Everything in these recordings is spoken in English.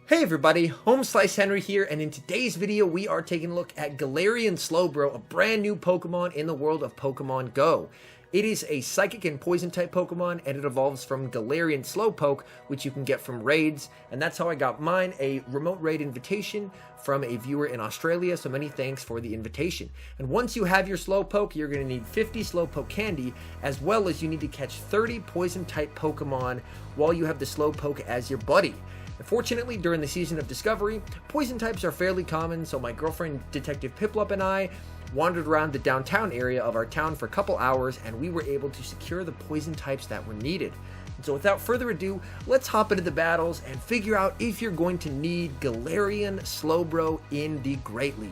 Hey everybody, HomeSliceHenry here, and in today's video we are taking a look at Galarian SLOWBRO, a brand new Pokemon in the world of Pokemon Go. It is a Psychic and Poison type Pokemon, and it evolves from Galarian Slowpoke, which you can get from raids, and that's how I got mine, a remote raid invitation from a viewer in Australia, so many thanks for the invitation. And once you have your Slowpoke, you're going to need 50 Slowpoke candy, as well as you need to catch 30 Poison type Pokemon while you have the Slowpoke as your buddy. Unfortunately, during the season of Discovery, poison types are fairly common, so my girlfriend Detective Piplup and I wandered around the downtown area of our town for a couple hours, and we were able to secure the poison types that were needed. And so without further ado, let's hop into the battles and figure out if you're going to need Galarian SLOWBRO in the Great League.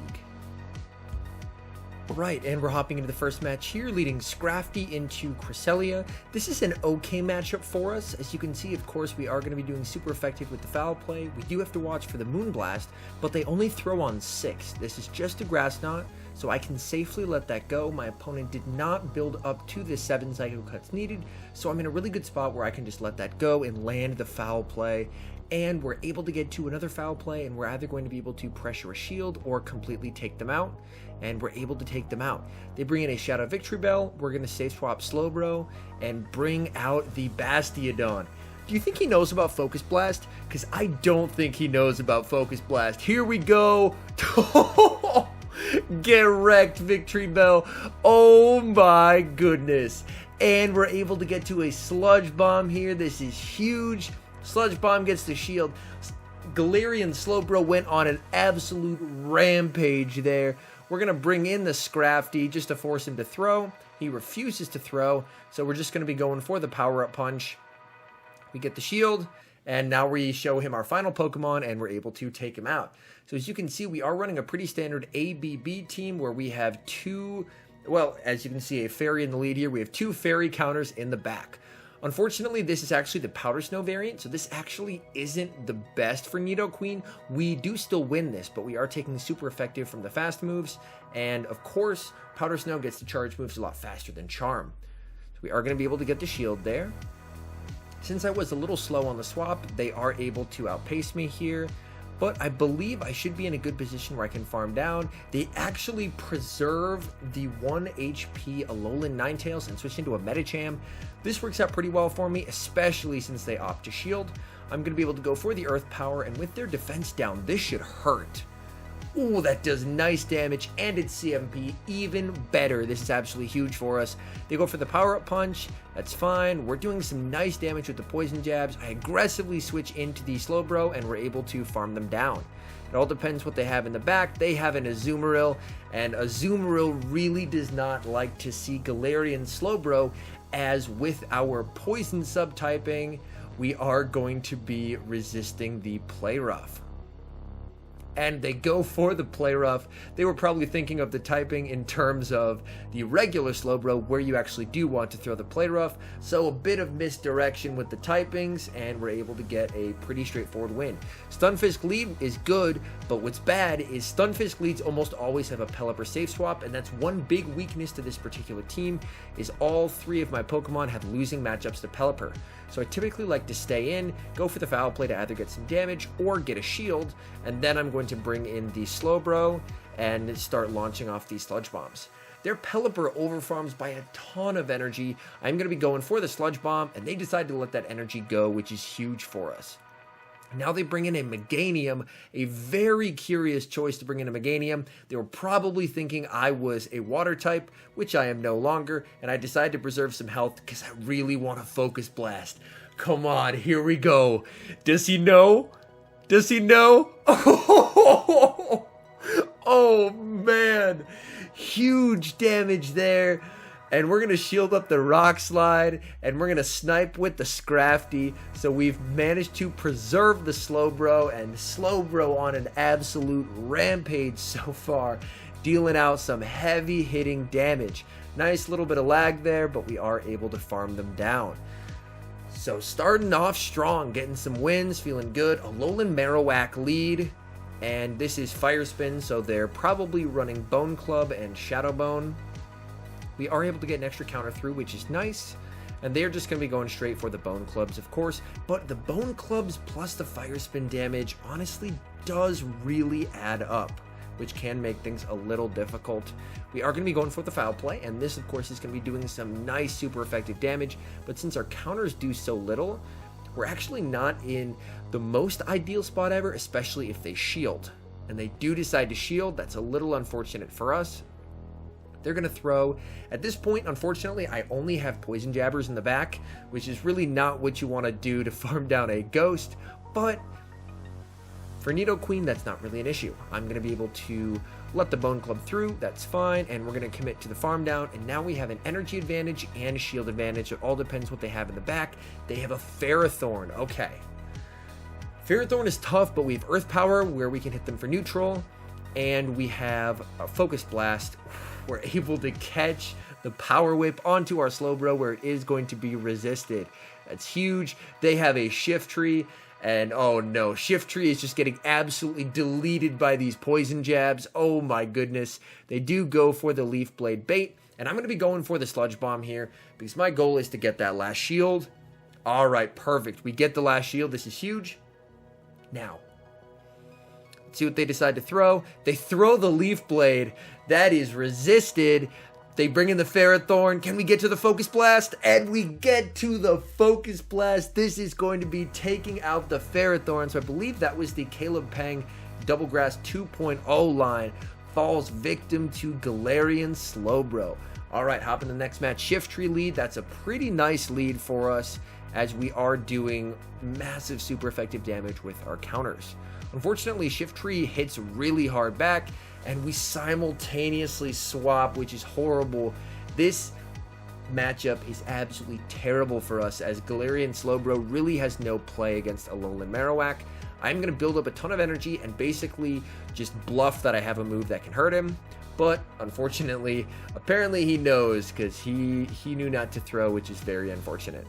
Right, and we're hopping into the first match here, leading Scrafty into Cresselia. This is an okay matchup for us. As you can see, of course, we are going to be doing super effective with the foul play. We do have to watch for the Moonblast, but they only throw on 6. This is just a Grass Knot, so I can safely let that go. My opponent did not build up to the 7 Psycho Cuts needed, so I'm in a really good spot where I can just let that go and land the foul play. And we're able to get to another foul play, and we're either going to be able to pressure a shield or completely take them out, and we're able to take them out. They bring in a Shadow Victory Bell. We're going to safe swap SLOWBRO and bring out the Bastiodon. Do you think he knows about Focus Blast? Because I don't think he knows about Focus Blast. Here we go. Get wrecked, Victory Bell. Oh my goodness. And we're able to get to a Sludge Bomb here. This is huge. Sludge Bomb gets the shield. Galarian SLOWBRO went on an absolute rampage there. We're going to bring in the Scrafty just to force him to throw. He refuses to throw, so we're just going to be going for the power-up punch. We get the shield, and now we show him our final Pokemon, and we're able to take him out. So as you can see, we are running a pretty standard ABB team where we have as you can see, a Fairy in the lead here. We have 2 Fairy counters in the back. Unfortunately, this is actually the Powder Snow variant, so this actually isn't the best for Nidoqueen. We do still win this, but we are taking super effective from the fast moves, and of course, Powder Snow gets the charge moves a lot faster than Charm. So we are going to be able to get the shield there. Since I was a little slow on the swap, they are able to outpace me here, but I believe I should be in a good position where I can farm down. They actually preserve the 1 HP Alolan Ninetales and switch into a Medicham. This works out pretty well for me, especially since they opt to shield. I'm going to be able to go for the Earth Power, and with their defense down, this should hurt. Ooh, that does nice damage, and it's CMP, even better. This is absolutely huge for us. They go for the power-up punch. That's fine. We're doing some nice damage with the poison jabs. I aggressively switch into the SLOWBRO, and we're able to farm them down. It all depends what they have in the back. They have an Azumarill, and Azumarill really does not like to see Galarian SLOWBRO, as with our poison subtyping, we are going to be resisting the Play Rough. And they go for the Play Rough. They were probably thinking of the typing in terms of the regular SLOWBRO, where you actually do want to throw the Play Rough. So a bit of misdirection with the typings, and we're able to get a pretty straightforward win. Stunfisk lead is good, but what's bad is Stunfisk leads almost always have a Pelipper safe swap, and that's one big weakness to this particular team, is all 3 of my Pokemon have losing matchups to Pelipper. So I typically like to stay in, go for the foul play to either get some damage or get a shield, and then I'm going to bring in the SLOWBRO and start launching off these Sludge Bombs. Their Pelipper overfarms by a ton of energy. I'm going to be going for the Sludge Bomb, and they decide to let that energy go, which is huge for us. Now they bring in a Meganium, a very curious choice to bring in a Meganium. They were probably thinking I was a water type, which I am no longer, and I decided to preserve some health because I really want to Focus Blast. Come on, here we go. Does he know? Does he know? Oh man, huge damage there. And we're going to shield up the Rock Slide, and we're going to snipe with the Scrafty. So we've managed to preserve the SLOWBRO, and SLOWBRO on an absolute rampage so far, dealing out some heavy hitting damage. Nice little bit of lag there, but we are able to farm them down. So starting off strong, getting some wins, feeling good. Alolan Marowak lead, and this is Fire Spin, so they're probably running Bone Club and Shadow Bone. We are able to get an extra counter through, which is nice. and they're just going to be going straight for the Bone Clubs, of course. But the Bone Clubs plus the Fire Spin damage honestly does really add up, which can make things a little difficult. We are going to be going for the Foul Play, and this, of course, is going to be doing some nice, super effective damage. But since our counters do so little, we're actually not in the most ideal spot ever, especially if they shield. And they do decide to shield. That's a little unfortunate for us. They're going to throw. At this point, unfortunately, I only have Poison Jabbers in the back, which is really not what you want to do to farm down a Ghost. But for Nidoqueen, that's not really an issue. I'm going to be able to let the Bone Club through. That's fine. And we're going to commit to the farm down. And now we have an energy advantage and a shield advantage. It all depends what they have in the back. They have a Ferrothorn. Okay. Ferrothorn is tough, but we have Earth Power where we can hit them for neutral. And we have a Focus Blast. We're able to catch the Power Whip onto our Slowbro where it is going to be resisted. That's huge. They have a Shift Tree. And oh no, Shift Tree is just getting absolutely deleted by these Poison Jabs. Oh my goodness. They do go for the Leaf Blade bait. And I'm going to be going for the Sludge Bomb here because my goal is to get that last shield. All right, perfect. We get the last shield. This is huge. Now, let's see what they decide to throw. They throw the Leaf Blade. That is resisted. They bring in the Ferrothorn. Can we get to the Focus Blast? And we get to the Focus Blast. This is going to be taking out the Ferrothorn. So I believe that was the Caleb Peng Double Grass 2.0 line. Falls victim to Galarian Slowbro. All right, hop in the next match. Shift Tree lead. That's a pretty nice lead for us as we are doing massive super effective damage with our counters. Unfortunately, Shift Tree hits really hard back, and we simultaneously swap, which is horrible. This matchup is absolutely terrible for us, as Galarian Slowbro really has no play against Alolan Marowak. I'm going to build up a ton of energy and basically just bluff that I have a move that can hurt him. But unfortunately, apparently he knows, because he knew not to throw, which is very unfortunate.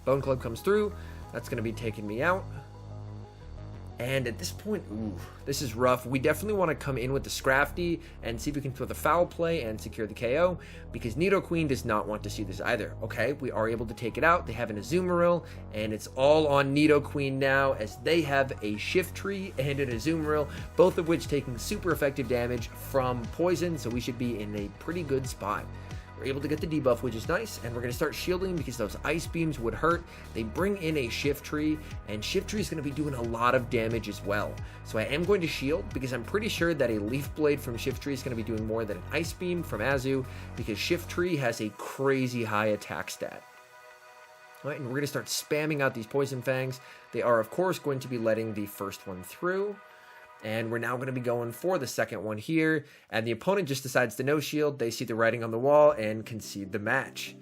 Bone Club comes through. That's going to be taking me out. And at this point, ooh, this is rough. We definitely want to come in with the Scrafty and see if we can throw the Foul Play and secure the KO, because Nidoqueen does not want to see this either. Okay, we are able to take it out. They have an Azumarill, and it's all on Nidoqueen now, as they have a Shift Tree and an Azumarill, both of which taking super effective damage from poison, so we should be in a pretty good spot. We're able to get the debuff, which is nice, and we're going to start shielding because those Ice Beams would hurt. They bring in a Shift Tree, and Shift Tree is going to be doing a lot of damage as well. So I am going to shield because I'm pretty sure that a Leaf Blade from Shift Tree is going to be doing more than an Ice Beam from Azu, because Shift Tree has a crazy high attack stat. All right, and we're going to start spamming out these Poison Fangs. They are, of course, going to be letting the first one through. And we're now going to be going for the second one here. And the opponent just decides to no shield. They see the writing on the wall and concede the match.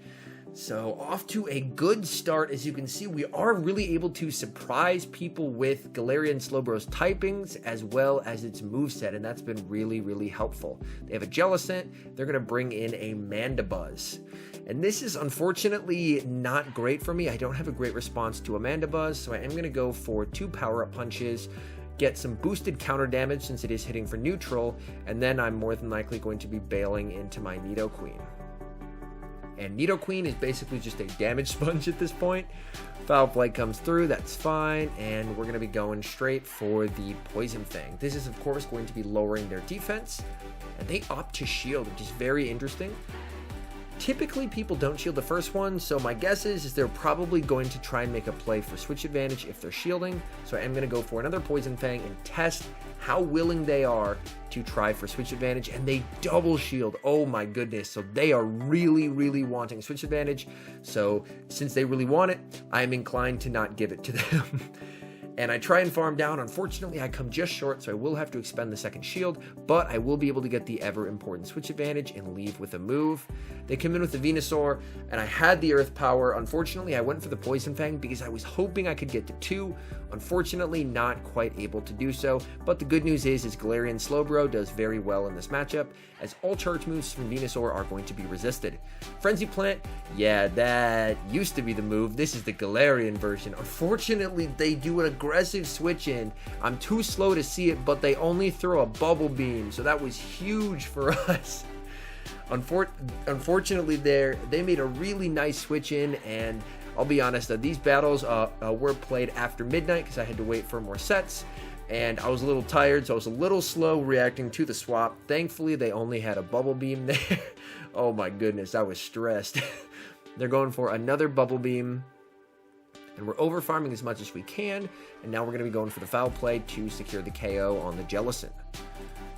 So off to a good start. As you can see, we are really able to surprise people with Galarian Slowbro's typings as well as its moveset. And that's been really, really helpful. They have a Jellicent. They're going to bring in a Mandibuzz. And this is unfortunately not great for me. I don't have a great response to a Mandibuzz. So I am going to go for 2 power-up punches. Get some boosted counter damage since it is hitting for neutral, and then I'm more than likely going to be bailing into my Nidoqueen. And Nidoqueen is basically just a damage sponge at this point. Foul Play comes through, that's fine, and we're going to be going straight for the Poison Fang. This is, of course, going to be lowering their defense, and they opt to shield, which is very interesting. Typically, people don't shield the first one, so my guess is they're probably going to try and make a play for switch advantage if they're shielding. So I am going to go for another Poison Fang and test how willing they are to try for switch advantage, and they double shield. Oh my goodness. So they are really, really wanting switch advantage. So since they really want it, I'm inclined to not give it to them. And I try and farm down. Unfortunately, I come just short, so I will have to expend the second shield, but I will be able to get the ever-important switch advantage and leave with a move. They come in with the Venusaur, and I had the Earth Power. Unfortunately, I went for the Poison Fang because I was hoping I could get to 2. Unfortunately, not quite able to do so, but the good news is Galarian Slowbro does very well in this matchup, as all charge moves from Venusaur are going to be resisted. Frenzy Plant, yeah, that used to be the move. This is the Galarian version. Unfortunately, they do an aggressive switch in. I'm too slow to see it, but they only throw a Bubble Beam, so that was huge for us. Unfortunately, they made a really nice switch in, and I'll be honest, these battles were played after midnight because I had to wait for more sets, and I was a little tired, so I was a little slow reacting to the swap. Thankfully, they only had a bubble beam there. Oh my goodness, I was stressed. They're going for another bubble beam, and we're over farming as much as we can, and now we're going to be going for the foul play to secure the KO on the Jellicent.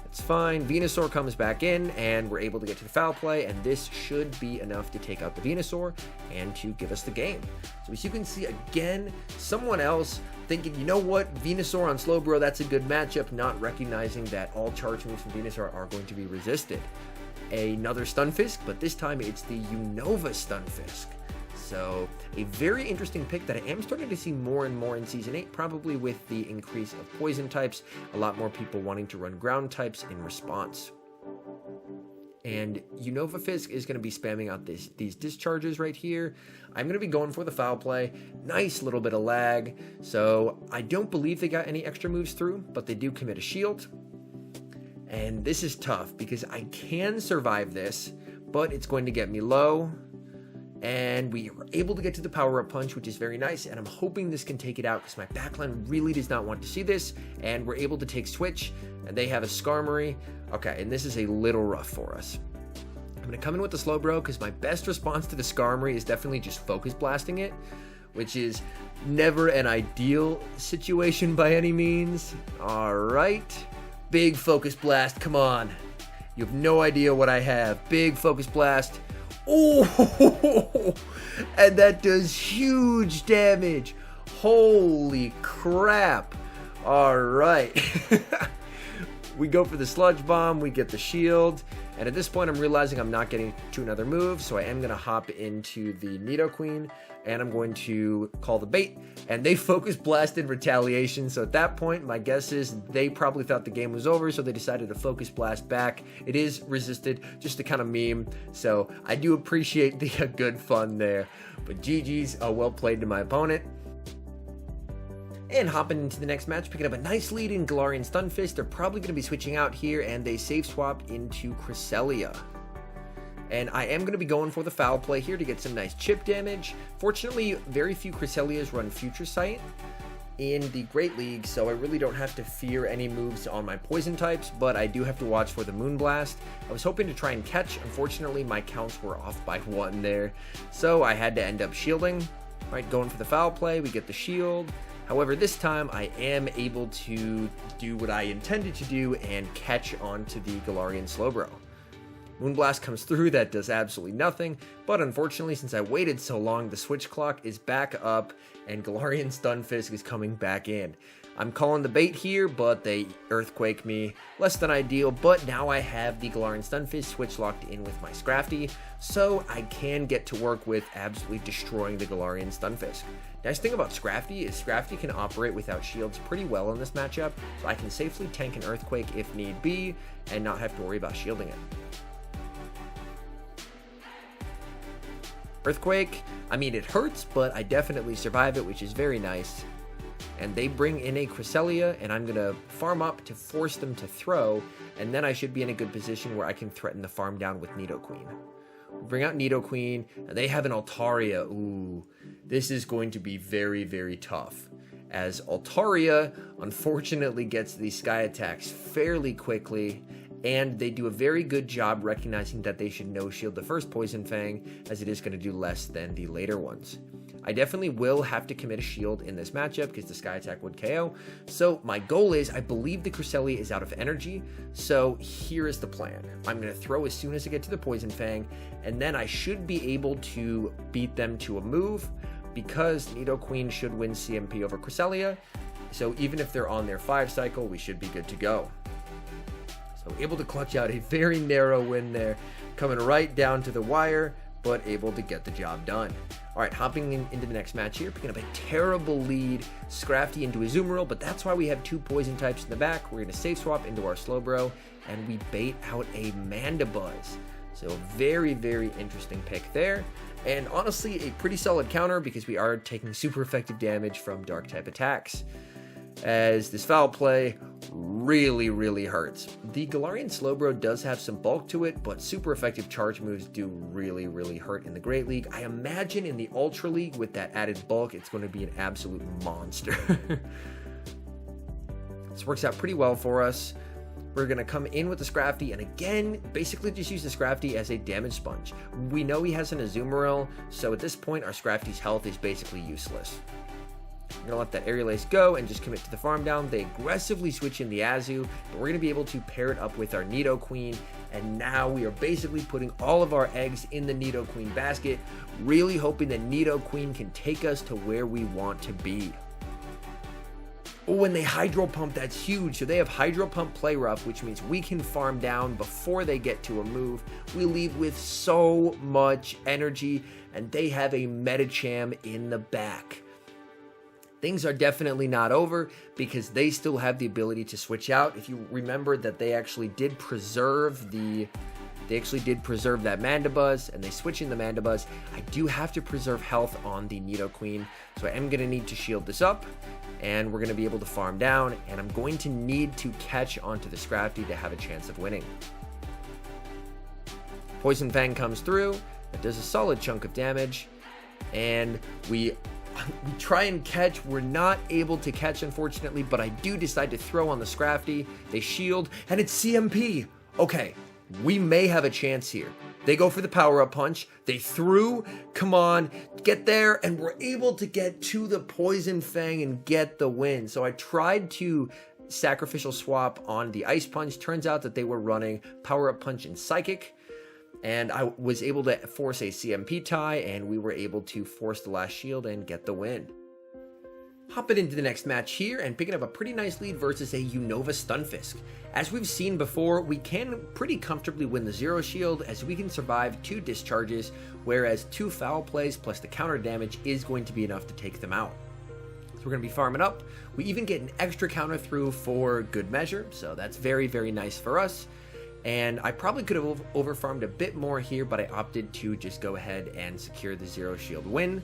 It's fine. Venusaur comes back in, and we're able to get to the foul play, and this should be enough to take out the Venusaur and to give us the game. So as you can see, again, someone else thinking, you know what, Venusaur on SLOWBRO, that's a good matchup, not recognizing that all charge moves from Venusaur are going to be resisted. Another Stunfisk, but this time it's the Unova Stunfisk. So a very interesting pick that I am starting to see more and more in Season 8, probably with the increase of poison types, a lot more people wanting to run ground types in response. And Unova Fisk is going to be spamming out these discharges right here. I'm going to be going for the foul play. Nice little bit of lag. So I don't believe they got any extra moves through, but they do commit a shield. And this is tough because I can survive this, but it's going to get me low. And we were able to get to the power-up punch, which is very nice, and I'm hoping this can take it out because my backline really does not want to see this, and we're able to take switch, and they have a Skarmory. Okay, and this is a little rough for us. I'm going to come in with the SLOWBRO because my best response to the Skarmory is definitely just focus blasting it, which is never an ideal situation by any means. Alright, big focus blast, come on. You have no idea what I have. Big focus blast. Oh, and that does huge damage. Holy crap. All right. We go for the Sludge Bomb. We get the shield. And at this point, I'm realizing I'm not getting to another move. So I am going to hop into the Nidoqueen. And I'm going to call the bait. And they focus blast in retaliation. So at that point, my guess is they probably thought the game was over. So they decided to focus blast back. It is resisted, just to kind of meme. So I do appreciate the good fun there. But GG's, well played to my opponent. And hopping into the next match, picking up a nice lead in Galarian Stunfisk. They're probably going to be switching out here. And they save swap into Cresselia. And I am going to be going for the foul play here to get some nice chip damage. Fortunately, very few Cresselias run Future Sight in the Great League, so I really don't have to fear any moves on my poison types, but I do have to watch for the Moonblast. I was hoping to try and catch. Unfortunately, my counts were off by 1 there, so I had to end up shielding. Right, going for the foul play, we get the shield. However, this time I am able to do what I intended to do and catch onto the Galarian SLOWBRO. Moonblast comes through, that does absolutely nothing, but unfortunately, since I waited so long, the switch clock is back up, and Galarian Stunfisk is coming back in. I'm calling the bait here, but they Earthquake me. Less than ideal, but now I have the Galarian Stunfisk switch locked in with my Scrafty, so I can get to work with absolutely destroying the Galarian Stunfisk. Nice thing about Scrafty is Scrafty can operate without shields pretty well in this matchup, so I can safely tank an Earthquake if need be, and not have to worry about shielding it. Earthquake, I mean, it hurts, but I definitely survive it, which is very nice. And they bring in a Cresselia, and I'm going to farm up to force them to throw, and then I should be in a good position where I can threaten the farm down with Nidoqueen. Bring out Nidoqueen, and they have an Altaria. Ooh, this is going to be very, very tough, as Altaria unfortunately gets these Sky attacks fairly quickly, and they do a very good job recognizing that they should no-shield the first Poison Fang, as it is going to do less than the later ones. I definitely will have to commit a shield in this matchup because the Sky Attack would KO. So my goal is, I believe the Cresselia is out of energy, so here is the plan. I'm going to throw as soon as I get to the Poison Fang, and then I should be able to beat them to a move, because Nidoqueen should win CMP over Cresselia, so even if they're on their 5 cycle, we should be good to go. So able to clutch out a very narrow win there, coming right down to the wire, but able to get the job done. All right, hopping into the next match here, picking up a terrible lead, Scrafty into Azumarill, but that's why we have 2 poison types in the back. We're going to save swap into our SLOWBRO, and we bait out a Mandibuzz. So very, very interesting pick there. And honestly, a pretty solid counter because we are taking super effective damage from dark type attacks. As this foul play, really hurts. The Galarian Slowbro does have some bulk to it, but super effective charge moves do really hurt in the Great League. I imagine in the Ultra League with that added bulk, it's going to be an absolute monster. This works out pretty well for us. We're going to come in with the Scrafty, and again, basically just use the Scrafty as a damage sponge. We know he has an Azumarill, so at this point, our Scrafty's health is basically useless. We're going to let that Aerial Ace go and just commit to the farm down. They aggressively switch in the Azu, but we're going to be able to pair it up with our Nidoqueen, and now we are basically putting all of our eggs in the Nidoqueen basket, really hoping that Nidoqueen can take us to where we want to be. Oh, when they Hydro Pump, that's huge. So they have Hydro Pump Play Rough, which means we can farm down before they get to a move. We leave with so much energy, and they have a Medicham in the back. Things are definitely not over because they still have the ability to switch out. If you remember that they actually did preserve that Mandibuzz, and they switch in the Mandibuzz. I do have to preserve health on the Nidoqueen, so I am going to need to shield this up, and we're going to be able to farm down, and I'm going to need to catch onto the Scrafty to have a chance of winning. Poison Fang comes through. That does a solid chunk of damage, and we try and catch. We're not able to catch, unfortunately, but I do decide to throw on the Scrafty. They shield, and it's CMP. Okay, we may have a chance here. They go for the power-up punch. They threw. Come on, get there, and we're able to get to the Poison Fang and get the win. So I tried to sacrificial swap on the Ice Punch. Turns out that they were running power-up punch and Psychic, and I was able to force a CMP tie, and we were able to force the last shield and get the win. Hopping into the next match here and picking up a pretty nice lead versus a Unova Stunfisk. As we've seen before, we can pretty comfortably win the Zero Shield as we can survive 2 discharges, whereas 2 foul plays plus the counter damage is going to be enough to take them out. So we're going to be farming up. We even get an extra counter through for good measure, so that's very nice for us. And I probably could have overfarmed a bit more here, but I opted to just go ahead and secure the Zero Shield win.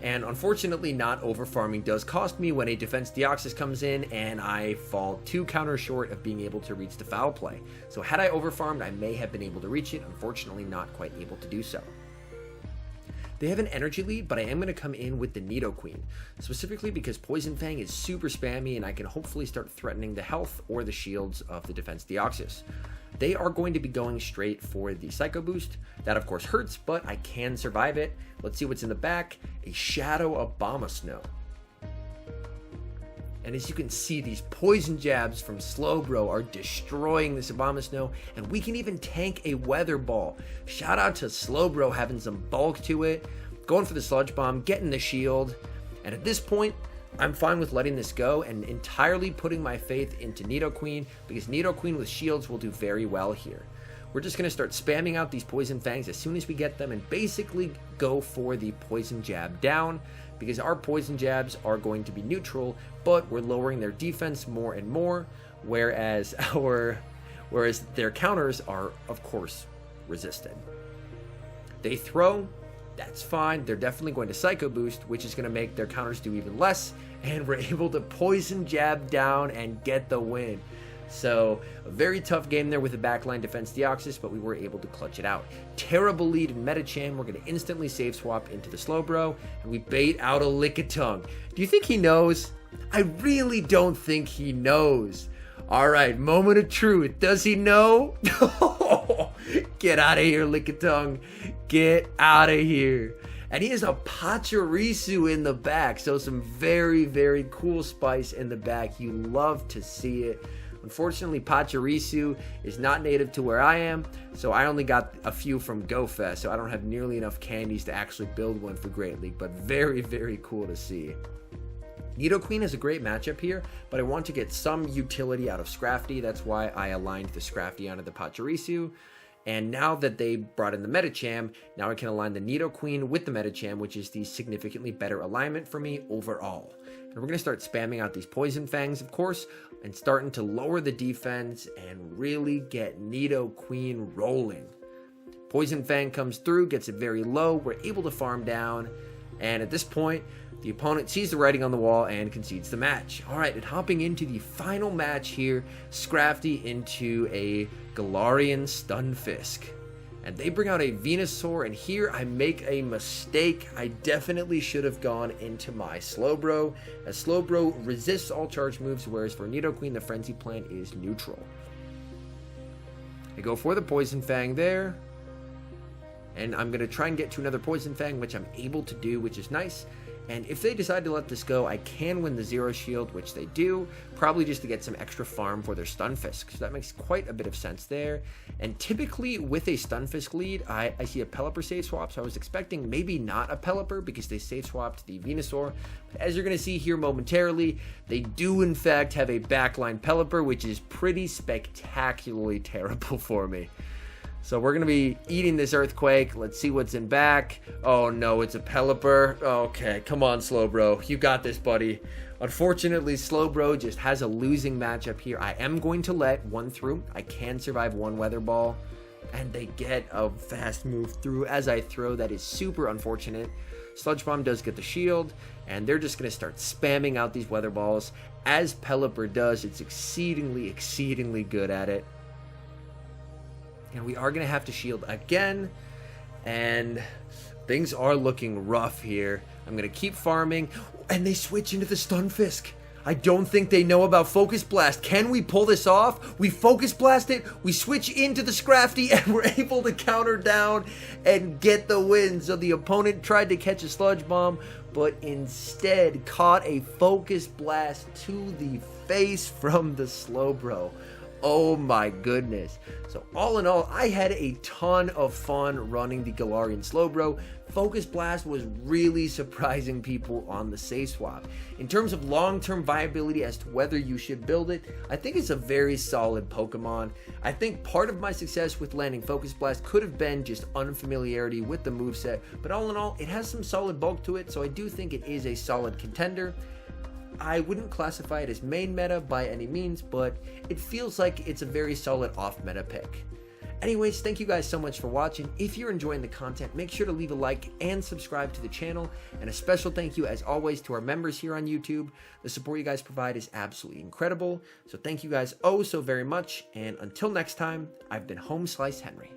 And unfortunately, not overfarming does cost me when a Defense Deoxys comes in and I fall 2 counters short of being able to reach the foul play. So had I overfarmed, I may have been able to reach it. Unfortunately, not quite able to do so. They have an energy lead, but I am going to come in with the Nidoqueen, specifically because Poison Fang is super spammy and I can hopefully start threatening the health or the shields of the Defense Deoxys. They are going to be going straight for the Psycho Boost. That of course hurts, but I can survive it. Let's see what's in the back. A Shadow Abomasnow. And as you can see, these poison jabs from Slowbro are destroying this Abomasnow, and we can even tank a Weather Ball. Shout out to Slowbro having some bulk to it, going for the Sludge Bomb, getting the shield, and at this point, I'm fine with letting this go and entirely putting my faith into Nidoqueen, because Nidoqueen with shields will do very well here. We're just going to start spamming out these Poison Fangs as soon as we get them and basically go for the Poison Jab down, because our Poison Jabs are going to be neutral, but we're lowering their defense more and more, whereas their counters are, of course, resisted. They throw. That's fine. They're definitely going to Psycho Boost, which is going to make their counters do even less, and we're able to Poison Jab down and get the win. So, a very tough game there with the backline Defense Deoxys, but we were able to clutch it out. Terrible lead in Medicham. We're going to instantly save swap into the Slowbro, and we bait out a Lickitung. Do you think he knows? I really don't think he knows. Alright, moment of truth. Does he know? Get out of here, Lickitung. Get out of here. And he has a Pachirisu in the back. So some very cool spice in the back. You love to see it. Unfortunately, Pachirisu is not native to where I am, so I only got a few from GoFest, so I don't have nearly enough candies to actually build one for Great League, but very cool to see. Nidoqueen is a great matchup here, but I want to get some utility out of Scrafty. That's why I aligned the Scrafty onto the Pachirisu. And now that they brought in the Medicham, now I can align the Nidoqueen with the Medicham, which is the significantly better alignment for me overall. And we're going to start spamming out these Poison Fangs, of course, and starting to lower the defense and really get Nidoqueen rolling. Poison Fang comes through, gets it very low. We're able to farm down. And at this point, The opponent sees the writing on the wall and concedes the match. Alright, and hopping into the final match here, Scrafty into a Galarian Stunfisk. And they bring out a Venusaur, and here I make a mistake. I definitely should have gone into my Slowbro, as Slowbro resists all charge moves, whereas for Nidoqueen, the Frenzy Plant is neutral. I go for the Poison Fang there, and I'm going to try and get to another Poison Fang, which I'm able to do, which is nice. And if they decide to let this go, I can win the Zero Shield, which they do, probably just to get some extra farm for their Stunfisk. So that makes quite a bit of sense there. And typically with a Stunfisk lead, I see a Pelipper save swap, so I was expecting maybe not a Pelipper because they save swapped the Venusaur. But as you're going to see here momentarily, they do in fact have a backline Pelipper, which is pretty spectacularly terrible for me. So we're going to be eating this Earthquake. Let's see what's in back. Oh no, it's a Pelipper. Okay, come on, Slowbro. You got this, buddy. Unfortunately, Slowbro just has a losing matchup here. I am going to let one through. I can survive one Weather Ball. And they get a fast move through as I throw. That is super unfortunate. Sludge Bomb does get the shield. And they're just going to start spamming out these Weather Balls. As Pelipper does, it's exceedingly good at it. And we are going to have to shield again, and things are looking rough here. I'm going to keep farming, and they switch into the Stunfisk. I don't think they know about Focus Blast. Can we pull this off? We Focus Blast it, we switch into the Scrafty, and we're able to counter down and get the win. So the opponent tried to catch a Sludge Bomb, but instead caught a Focus Blast to the face from the Slowbro. Oh my goodness. So all in all, I had a ton of fun running the Galarian Slowbro. Focus Blast was really surprising people on the save swap. In terms of long-term viability as to whether you should build it, I think it's a very solid Pokemon. I think part of my success with landing Focus Blast could have been just unfamiliarity with the moveset, but all in all, it has some solid bulk to it, so I do think it is a solid contender. I wouldn't classify it as main meta by any means, but it feels like it's a very solid off-meta pick. Anyways, thank you guys so much for watching. If you're enjoying the content, make sure to leave a like and subscribe to the channel. And a special thank you, as always, to our members here on YouTube. The support you guys provide is absolutely incredible. So thank you guys oh so very much. And until next time, I've been HomeSliceHenry.